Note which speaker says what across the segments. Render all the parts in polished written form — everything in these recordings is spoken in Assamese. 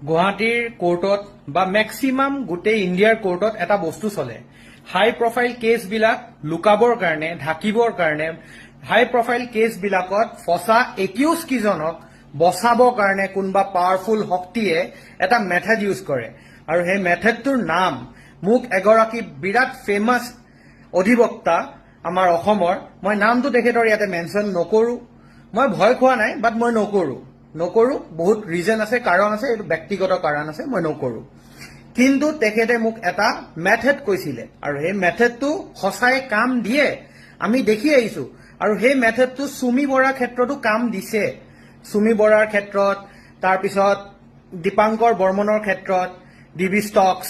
Speaker 1: গুৱাহাটীৰ কোৰ্টত বা মেক্সিমাম গোটেই ইণ্ডিয়াৰ কোৰ্টত এটা বস্তু চলে হাই প্ৰফাইল কেছবিলাক লুকাবৰ কাৰণে ঢাকিবৰ কাৰণে হাই প্ৰফাইল কেছবিলাকত ফচা একিউজ কিজনক বচাবৰ কাৰণে কোনোবা পাৱাৰফুল শক্তিয়ে এটা মেথড ইউজ কৰে আৰু সেই মেথডটোৰ নাম মোক এগৰাকী বিৰাট ফেমাছ অধিবক্তা আমাৰ অসমৰ মই নামটো তেখেতৰ ইয়াতে মেনশ্যন নকৰো মই ভয় খোৱা নাই বাট মই নকৰো বহুত ৰিজন আছে কাৰণ আছে এইটো ব্যক্তিগত কাৰণ আছে মই নকৰো কিন্তু তেখেতে মোক এটা মেথড কৈছিলে আৰু সেই মেথডটো সঁচাই কাম দিয়ে আমি দেখি আহিছো আৰু সেই মেথডটো সুমি বৰাৰ ক্ষেত্ৰতো কাম দিছে সুমি বৰাৰ ক্ষেত্ৰত তাৰপিছত দীপাংকৰ বৰ্মনৰ ক্ষেত্ৰত ডিবি ষ্টকছ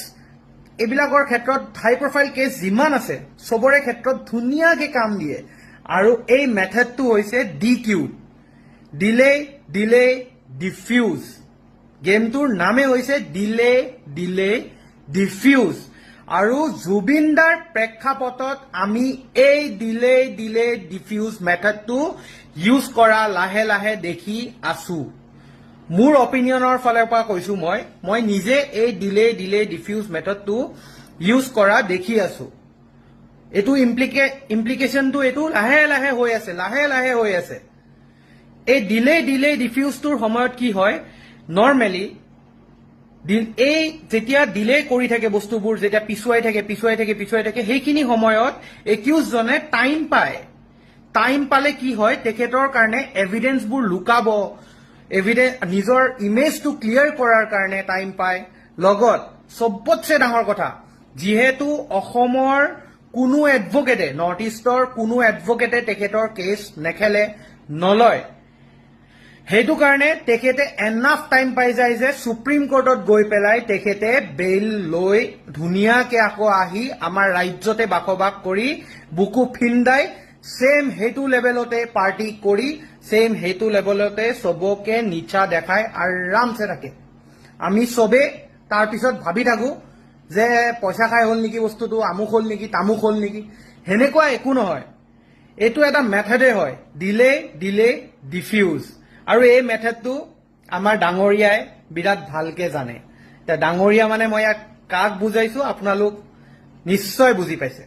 Speaker 1: এইবিলাকৰ ক্ষেত্ৰত হাই প্ৰফাইল কেছ যিমান আছে সবৰে ক্ষেত্ৰত ধুনীয়াকৈ কাম দিয়ে আৰু এই মেথডটো হৈছে DQ ডিলে ডিফিউজ গেমটোৰ নামে হৈছে ডিলে ডিফিউজ আৰু জুবিনদাৰ প্ৰেক্ষাপটত আমি এই ডিলে ডিফিউজ মেথডটো ইউজ কৰা লাহে লাহে দেখি আছো মোৰ অপিনিয়নৰ ফালৰ পৰা কৈছো মই নিজে এই ডিলে ডিফিউজ মেথডটো ইউজ কৰা দেখি আছো এইটো ইমপ্লিকেশনটো এইটো লাহে লাহে হৈ আছে এই ডিলে ডিফিউজটোৰ সময়ত কি হয় নৰ্মেলি এই যেতিয়া ডিলে কৰি থাকে বস্তুবোৰ যেতিয়া পিছুৱাই থাকে সেইখিনি সময়ত একিউজজনে টাইম পালে কি হয় তেখেতৰ কাৰণে এভিডেন্সবোৰ লুকাব নিজৰ ইমেজটো ক্লিয়াৰ কৰাৰ কাৰণে টাইম পায় লগত সবতছে ডাঙৰ কথা যিহেতু অসমৰ কোনো এডভোকেটে নৰ্থ ইষ্টৰ কোনো এডভোকেটে তেখেতৰ কেছ নেখেলে নলয় সেইটো কাৰণে তেখেতে এনাফ টাইম পাই যায় যে সুপ্ৰিম কোৰ্টত গৈ পেলাই তেখেতে বেইল লৈ ধুনীয়াকে আকৌ আহি আমাৰ ৰাজ্যতে বাসবাস কৰি বুকু ফিন্দাই সেম সেইটো লেভেলতে পাৰ্টি কৰি সেম সেইটো লেভেলতে সবকে নিচা দেখাই আৰামছে থাকে আমি সবে তাৰপিছত ভাবি থাকো যে পইচা খাই হল নেকি বস্তুটো আমুক হল নেকি তামুক হল নেকি হেনেকুৱা একো নহয় এইটো এটা মেথডে হয় ডিলে ডিফিউজ আৰু এই মেথডটো আমাৰ ডাঙৰীয়াই বিৰাট ভালকে জানে ডাঙৰীয়া মানে মই কাক বুজাইছো আপোনালোক নিশ্চয় বুজি পাইছে